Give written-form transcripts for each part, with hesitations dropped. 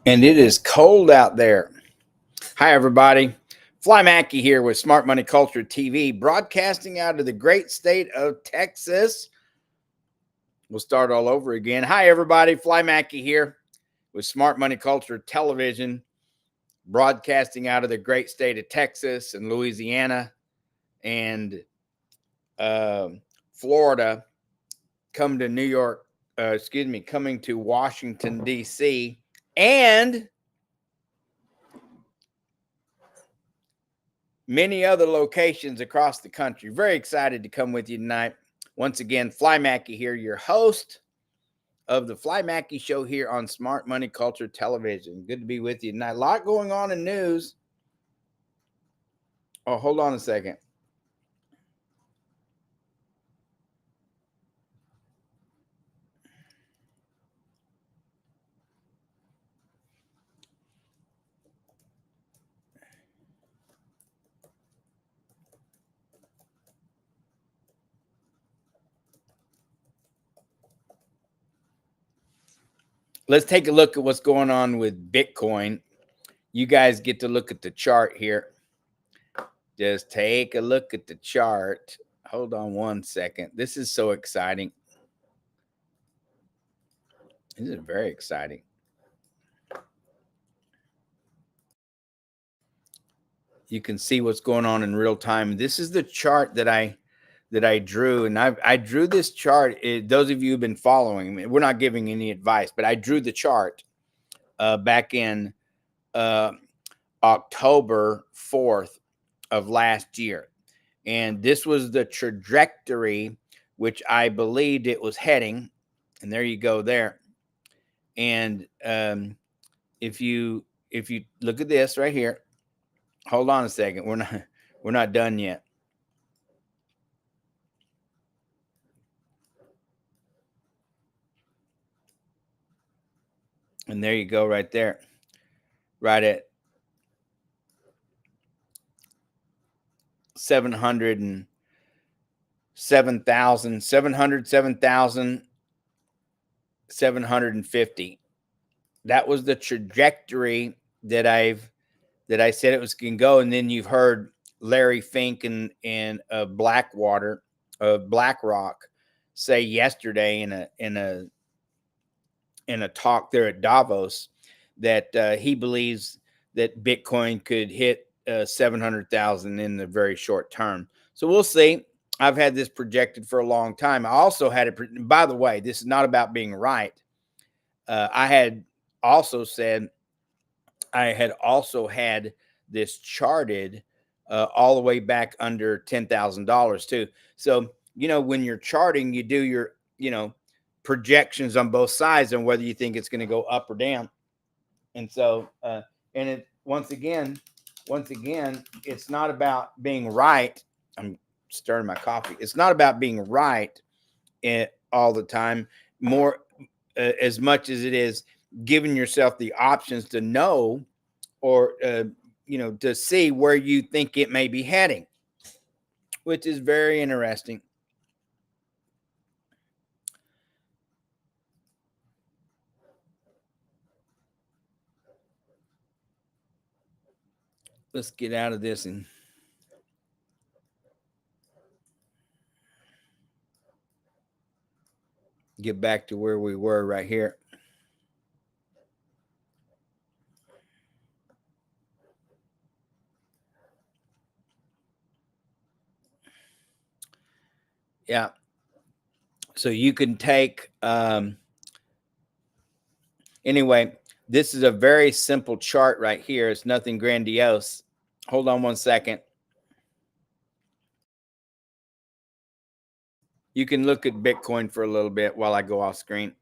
And it is cold out there. Hi, everybody. Fly Mackey here with Smart Money Culture TV, broadcasting out of the great state of Texas. We'll start all over again. Hi, everybody. Fly Mackey here with Smart Money Culture Television, broadcasting out of the great state of Texas and Louisiana and Florida, coming to Washington, D.C., and many other locations across the country. Very excited to come with you tonight. Once again, Fly Mackey here, your host of the Fly Mackey Show here on Smart Money Culture Television. Good to be with you tonight. A lot going on in news. Oh, hold on a second. Let's take a look at what's going on with Bitcoin. You guys get to look at the chart here. Just take a look at the chart. Hold on one second. This is so exciting. This is very exciting. You can see what's going on in real time. This is the chart that I drew, and I drew this chart. Those of you who've been following me, we're not giving any advice, but I drew the chart back in October 4th of last year, and this was the trajectory which I believed it was heading. And there you go there. And if you look at this right here, hold on a second. We're not done yet. And there you go right there. Right at 707,750. That was the trajectory that I said it was going to go. And then you've heard Larry Fink and BlackRock say yesterday in a talk there at Davos that he believes that Bitcoin could hit 700,000 in the very short term. So we'll see. I've had this projected for a long time. I also had it. By the way, this is not about being right. I had also said I had also had this charted all the way back under $10,000 too. So when you're charting, you do your projections on both sides on whether you think it's going to go up or down. And so and it once again, it's not about being right. I'm stirring my coffee. It's not about being right all the time, more as much as it is giving yourself the options to know or to see where you think it may be heading, which is very interesting. Let's get out of this and get back to where we were right here. Yeah. So you can take, anyway, this is a very simple chart right here. It's nothing grandiose. Hold on one second. You can look at Bitcoin for a little bit while I go off screen.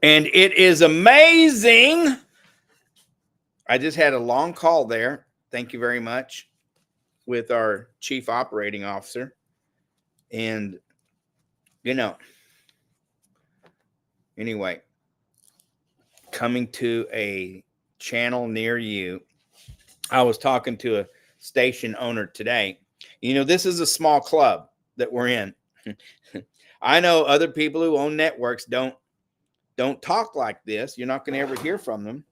And it is amazing. I just had a long call there. Thank you very much, with our chief operating officer. And, you know, anyway, coming to a channel near you. I was talking to a station owner today. You know, this is a small club that we're in. I know other people who own networks don't talk like this. You're not going to ever hear from them,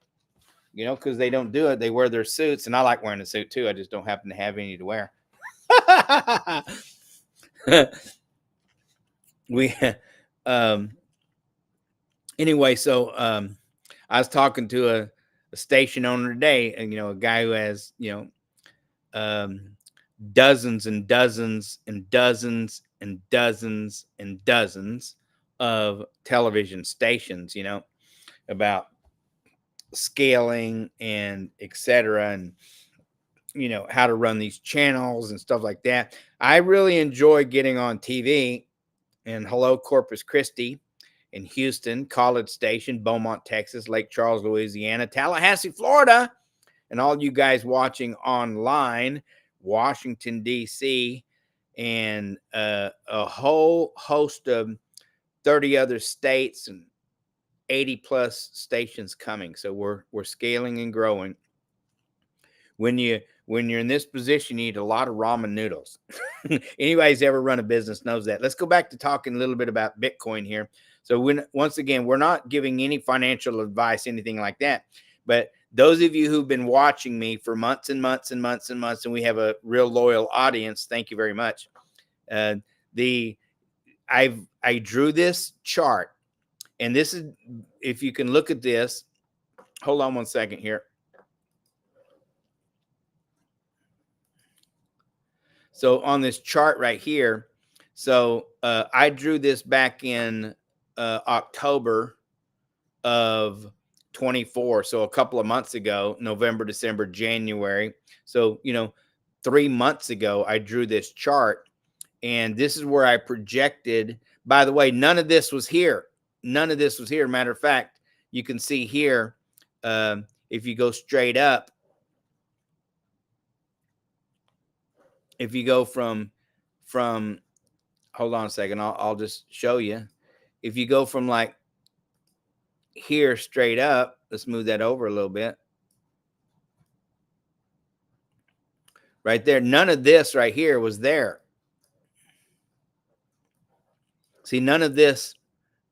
you know, because they don't do it. They wear their suits, and I like wearing a suit too. I just don't happen to have any to wear. we anyway, so I was talking to a station owner today, and, you know, a guy who has, you know, dozens and dozens and dozens and dozens and dozens of television stations, you know, about scaling and etc., and, you know, how to run these channels and stuff like that. I really enjoy getting on TV. And hello, Corpus Christi, in Houston, College Station, Beaumont, Texas, Lake Charles, Louisiana, Tallahassee, Florida, and all you guys watching online, Washington, D.C., and a whole host of 30 other states and 80 plus stations coming. So we're scaling and growing. When you're in this position, you eat a lot of ramen noodles. Anybody's ever run a business knows that. Let's go back to talking a little bit about Bitcoin here. So once again, we're not giving any financial advice, anything like that. But those of you who've been watching me for months and months and months and months, and we have a real loyal audience, thank you very much. I drew this chart, and this is, if you can look at this, hold on one second here. So on this chart right here, so I drew this back in October of 24. So a couple of months ago, November, December, January. So, you know, 3 months ago, I drew this chart, and this is where I projected. By the way, none of this was here. None of this was here. Matter of fact, you can see here, if you go straight up, if you go from hold on a second, I'll just show you. If you go from like here straight up, let's move that over a little bit. Right there, none of this right here was there. See, none of this,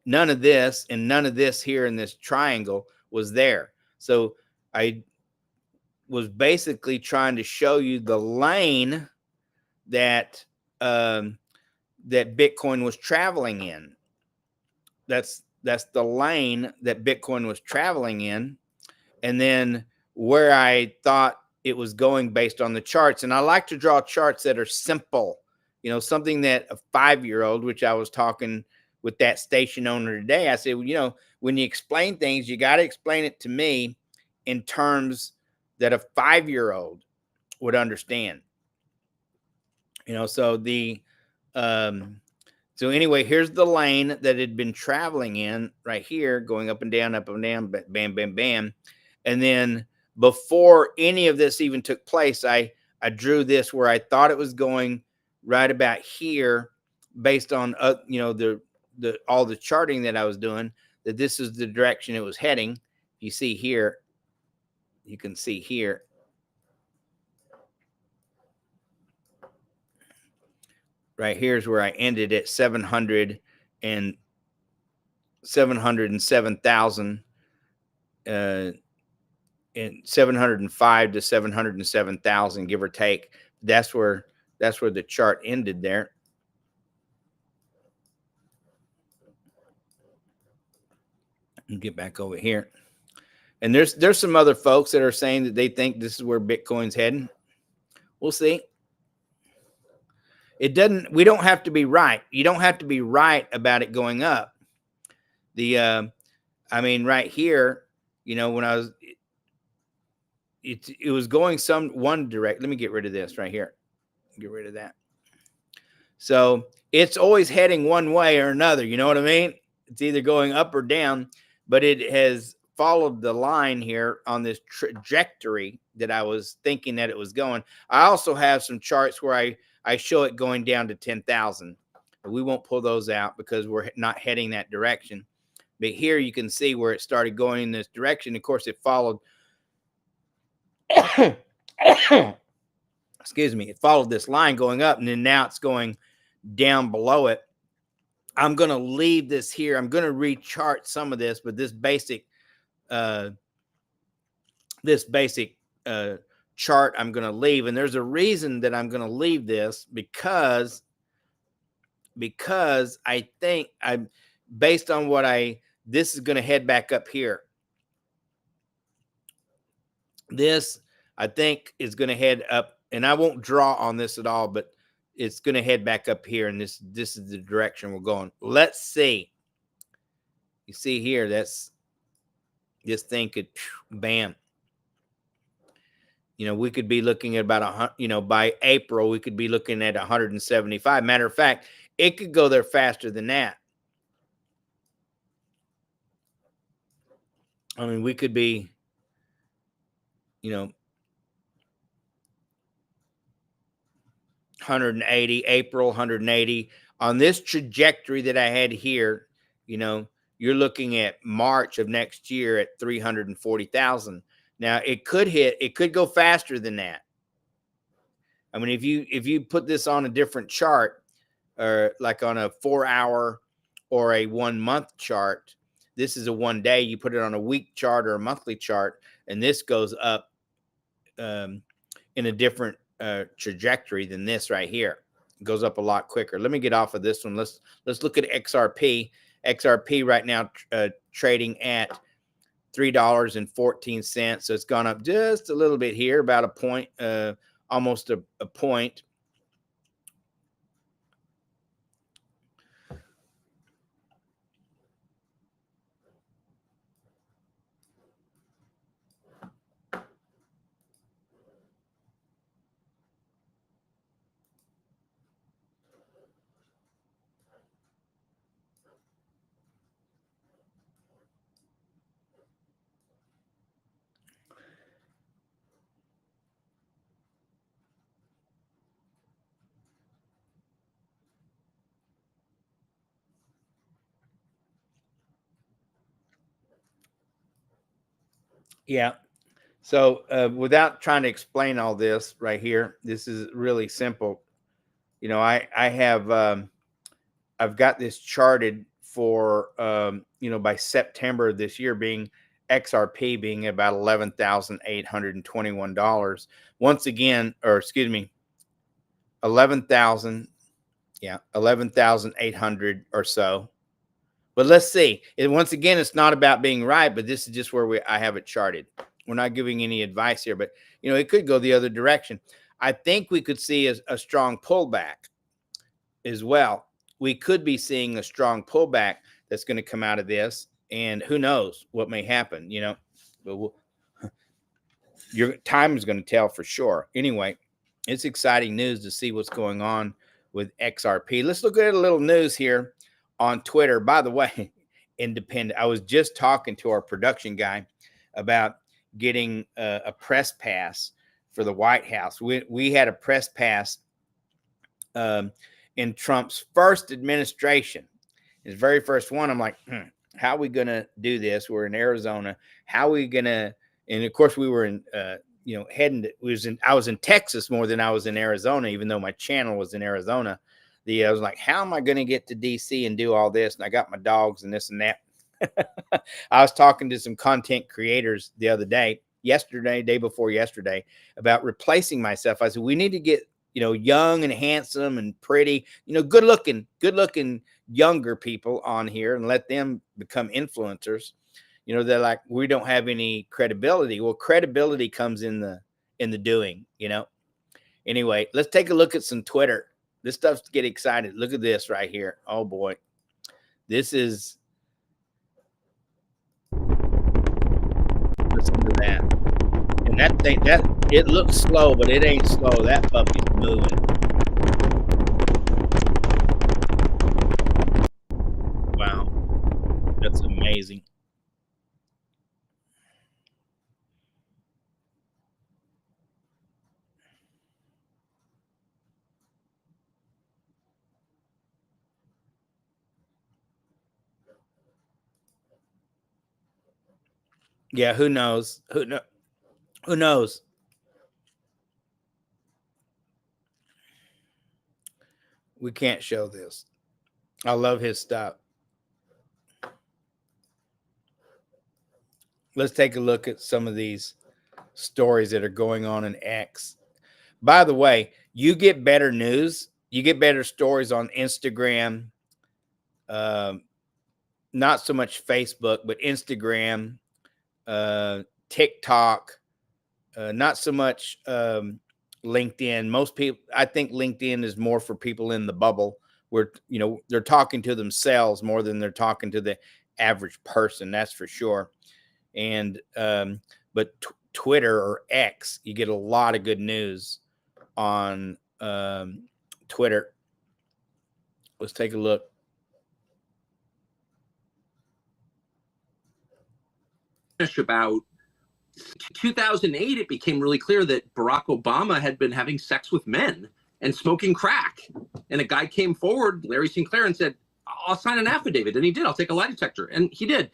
and none of this here in this triangle was there. So I was basically trying to show you the lane that that Bitcoin was traveling in. That's the lane that Bitcoin was traveling in, and then where I thought it was going based on the charts. And I like to draw charts that are simple, you know, something that a 5-year-old, which I was talking with that station owner today, I said, well, you know, when you explain things, you got to explain it to me in terms that a 5-year-old would understand. You know, so so anyway, here's the lane that had been traveling in right here, going up and down, bam, bam, bam. And then before any of this even took place, I drew this where I thought it was going right about here, based on you know, the all the charting that I was doing, that this is the direction it was heading. You see here, you can see here. Right here's where I ended at 707,000, and 705 to 707,000, give or take. That's where the chart ended there. And get back over here. And there's some other folks that are saying that they think this is where Bitcoin's heading. We'll see. It doesn't, we don't have to be right. You don't have to be right about it going up. I mean, right here, you know, when I was, it was going one direct. Let me get rid of this right here. Get rid of that. So it's always heading one way or another. You know what I mean? It's either going up or down. but it has followed the line here on this trajectory that I was thinking that it was going. I also have some charts where I show it going down to 10,000. We won't pull those out because we're not heading that direction. But here you can see where it started going in this direction. Of course, it followed. Excuse me. It followed this line going up, and then now it's going down below it. I'm going to leave this here. I'm going to rechart some of this, but this basic chart I'm going to leave. And there's a reason that I'm going to leave this because I think I'm based on what this is going to head back up here. This I think is going to head up, and I won't draw on this at all, but it's going to head back up here, and this is the direction we're going. Let's see. You see here, this thing could, bam. We could be looking at about by April, we could be looking at 175. Matter of fact, it could go there faster than that. I mean, we could be, 180, April, 180 on this trajectory that I had here. You're looking at March of next year at 340,000. Now it could go faster than that. I mean, if you put this on a different chart, or like on a 4-hour or a 1-month chart, this is a 1 day. You put it on a week chart or a monthly chart, and this goes up in a different trajectory than this right here. It goes up a lot quicker. Let me get off of this one. Let's look at XRP. XRP right now trading at $3.14. So it's gone up just a little bit here, about a point, almost a point. Yeah. So without trying to explain all this right here, this is really simple. I have I've got this charted for by September of this year being XRP being about $11,821. Once again, or excuse me, 11,800 or so. But let's see. Once again, it's not about being right, but this is just where I have it charted. We're not giving any advice here, but it could go the other direction. I think we could see a strong pullback as well. We could be seeing a strong pullback that's going to come out of this, and who knows what may happen, but your time is going to tell for sure. Anyway, it's exciting news to see what's going on with XRP. Let's look at a little news here on Twitter. By the way, independent. I was just talking to our production guy about getting a press pass for the White House. We had a press pass in Trump's first administration, his very first one. I'm like, how are we going to do this? We're in Arizona. How are we going to? And of course, we were in, heading to, I was in Texas more than I was in Arizona, even though my channel was in Arizona. I was like, how am I going to get to DC and do all this? And I got my dogs and this and that. I was talking to some content creators the other day, day before yesterday, about replacing myself. I said, we need to get, young and handsome and pretty, good looking younger people on here and let them become influencers. They're like, we don't have any credibility. Well, credibility comes in the doing, Anyway, let's take a look at some Twitter. This stuff's to get excited. Look at this right here. Oh boy. This is, listen to that. And that thing, it looks slow, but it ain't slow. That puppy's moving. Wow. That's amazing. Yeah, who knows? Who knows? We can't show this. I love his stuff. Let's take a look at some of these stories that are going on in X. By the way, you get better news, you get better stories on Instagram, um, not so much Facebook, but Instagram, TikTok, not so much LinkedIn. Most people, I think LinkedIn is more for people in the bubble where, they're talking to themselves more than they're talking to the average person. That's for sure. And, but Twitter or X, you get a lot of good news on Twitter. Let's take a look. About 2008, it became really clear that Barack Obama had been having sex with men and smoking crack. And a guy came forward, Larry Sinclair, and said, I'll sign an affidavit. And he did. I'll take a lie detector. And he did.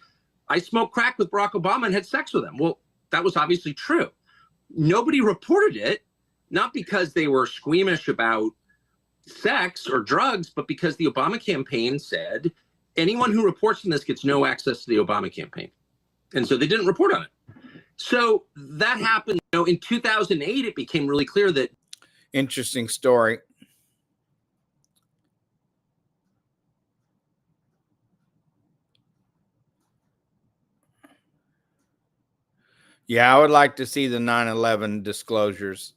I smoked crack with Barack Obama and had sex with him. Well, that was obviously true. Nobody reported it, not because they were squeamish about sex or drugs, but because the Obama campaign said anyone who reports on this gets no access to the Obama campaign. And so they didn't report on it. So that happened. In 2008, it became really clear that. Interesting story. Yeah, I would like to see the 9/11 disclosures.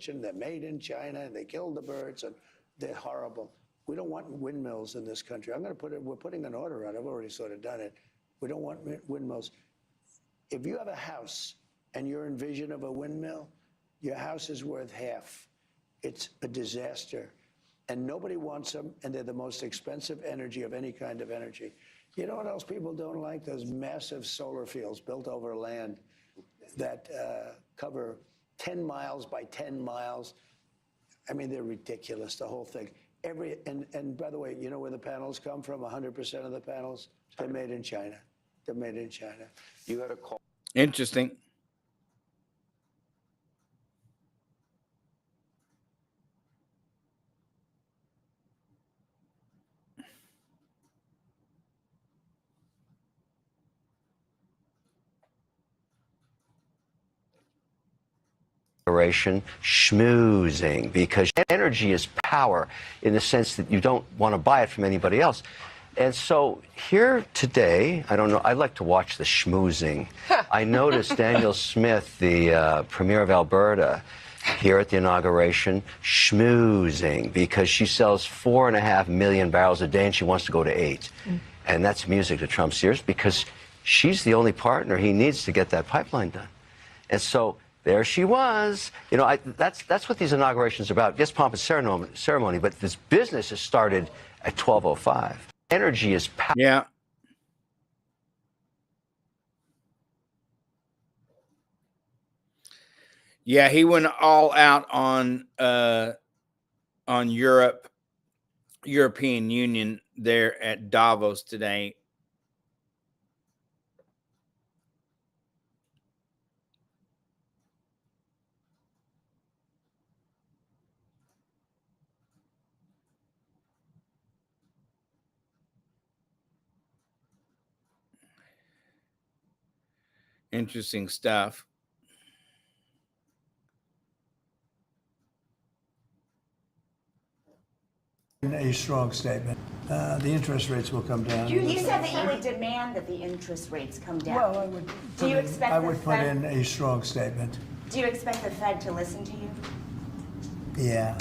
They're made in China, and they kill the birds, and they're horrible. We don't want windmills in this country. We're putting an order on it. I've already sort of done it. We don't want windmills. If you have a house and you're in vision of a windmill, your house is worth half. It's a disaster. And nobody wants them, and they're the most expensive energy of any kind of energy. You know what else people don't like? Those massive solar fields built over land that cover 10 miles by 10 miles. I mean, they're ridiculous, the whole thing. And by the way, you know where the panels come from? 100% of the panels, they're made in China. They're made in China. You had a call. Interesting. Schmoozing, because energy is power in the sense that you don't want to buy it from anybody else. And so here today, I don't know, I like to watch the schmoozing. I noticed Daniel Smith, the Premier of Alberta, here at the inauguration, schmoozing, because she sells 4.5 million barrels a day and she wants to go to 8. And that's music to Trump's ears because she's the only partner he needs to get that pipeline done. And so there she was. That's what these inaugurations are about. Yes, pomp and ceremony, but this business has started at 12:05. Energy is power. Yeah. Yeah, he went all out on European Union there at Davos today. Interesting stuff. A strong statement. The interest rates will come down. You said that you would demand that the interest rates come down. Well, I would. Do you expect I would put in a strong statement. Do you expect the Fed to listen to you? Yeah.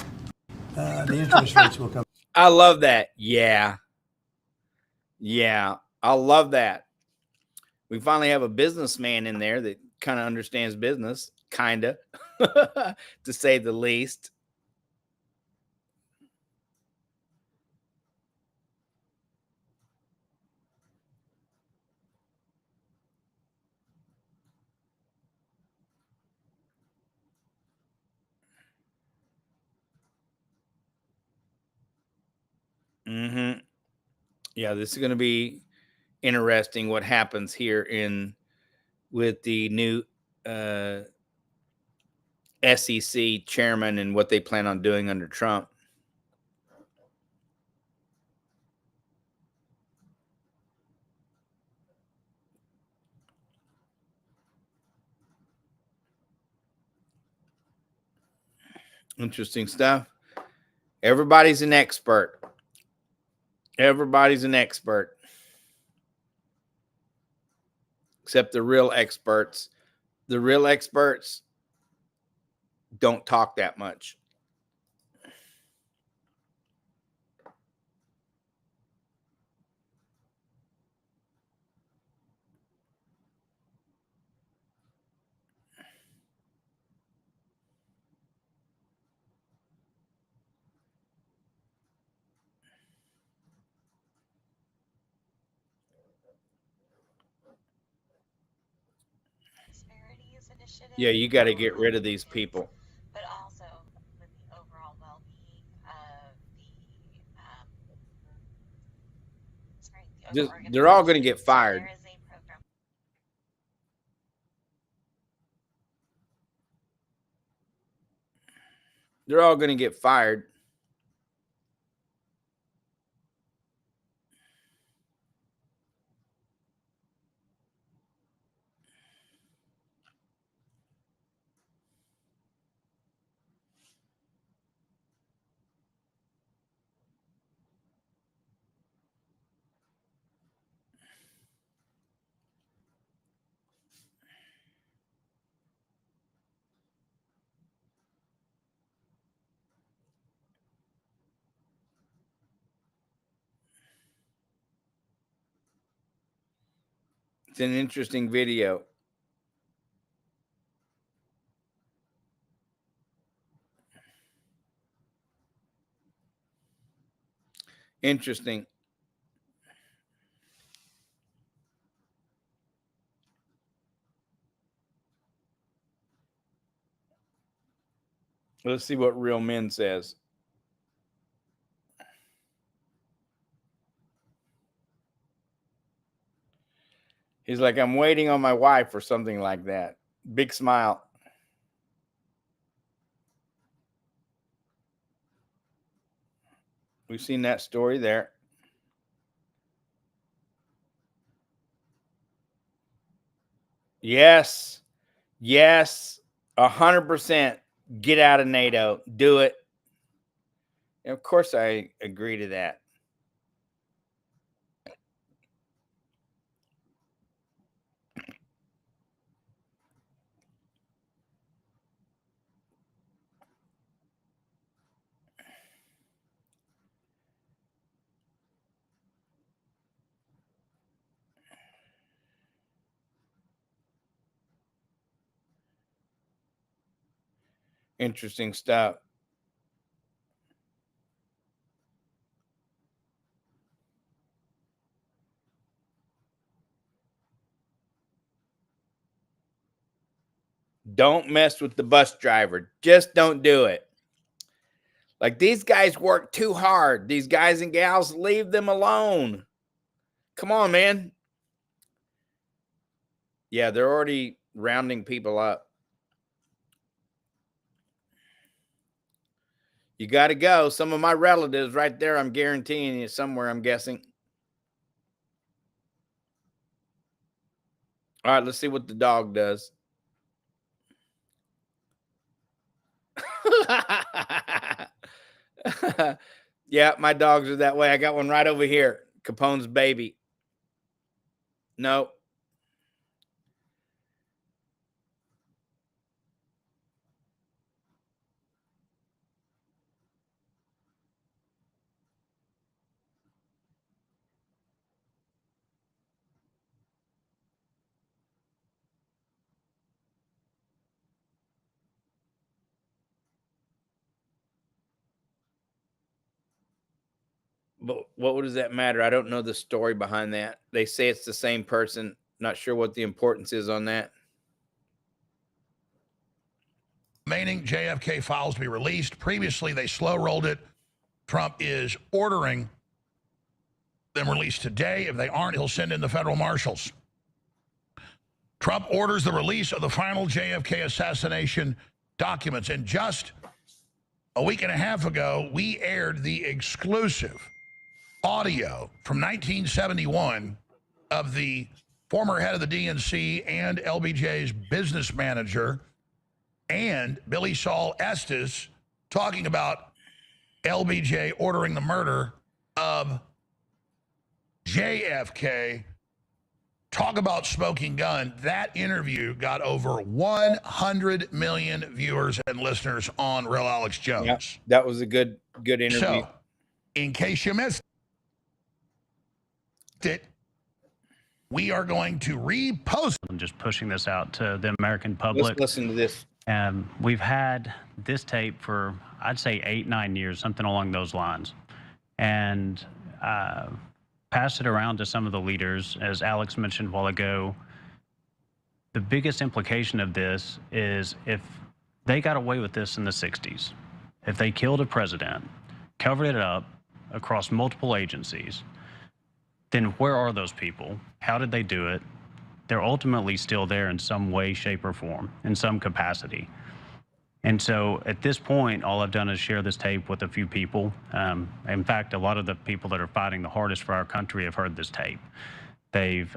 The interest rates will come. I love that. Yeah. Yeah. I love that. We finally have a businessman in there that kind of understands business, kind of, to say the least. Mm-hmm. Yeah, this is going to be interesting. What happens here with the new SEC chairman and what they plan on doing under Trump. Interesting stuff. Everybody's an expert. Everybody's an expert. Except the real experts. The real experts don't talk that much. Yeah, you got to get rid of these people. But also with the overall well-being of They're all going to get fired. There is a program. They're all going to get fired. It's an interesting video. Interesting. Let's see what Real Men says. He's like, I'm waiting on my wife or something like that. Big smile. We've seen that story there. Yes. Yes. 100%. Get out of NATO. Do it. And of course, I agree to that. Interesting stuff. Don't mess with the bus driver. Just don't do it. Like, these guys work too hard. These guys and gals, leave them alone. Come on, man. Yeah, they're already rounding people up. You got to go. Some of my relatives right there, I'm guaranteeing you somewhere, I'm guessing. All right, let's see what the dog does. Yeah, my dogs are that way. I got one right over here. Capone's baby. No. But what does that matter? I don't know the story behind that. They say it's the same person. Not sure what the importance is on that. Remaining JFK files be released. Previously, they slow rolled it. Trump is ordering them released today. If they aren't, he'll send in the federal marshals. Trump orders the release of the final JFK assassination documents. And just a week and a half ago, we aired the exclusive audio from 1971 of the former head of the DNC and LBJ's business manager and Billy Saul Estes talking about LBJ ordering the murder of JFK. Talk about smoking gun. That interview got over 100 million viewers and listeners on Real Alex Jones. Yeah, that was a good interview. So, in case you missed it, we are going to repost. I'm just pushing this out to the American Let's public. listen to this. We've had this tape for, I'd say, 8-9 years, something along those lines. And passed it around to some of the leaders. As Alex mentioned a while ago, the biggest implication of this is if they got away with this in the 60s, if they killed a president, covered it up across multiple agencies, then where are those people? How did they do it? They're ultimately still there in some way, shape, or form, in some capacity. And so at this point, all I've done is share this tape with a few people. In fact, a lot of the people that are fighting the hardest for our country have heard this tape. They've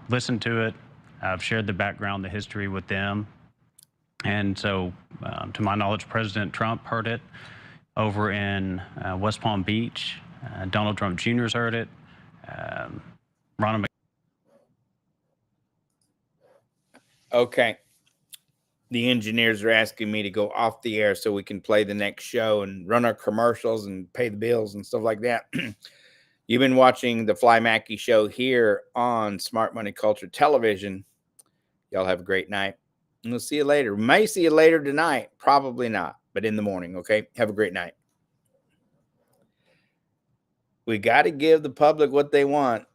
listened to it. I've shared the background, the history with them. And so, to my knowledge, President Trump heard it over in West Palm Beach. Donald Trump Jr.'s heard it. Ronald Okay. The engineers are asking me to go off the air so we can play the next show and run our commercials and pay the bills and stuff like that. You've been watching the Fly Mackey Show here on Smart Money Culture Television. Y'all have a great night. And we'll see you later. We may see you later tonight. Probably not, but in the morning, okay? Have a great night. We got to give the public what they want.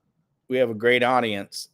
We have a great audience.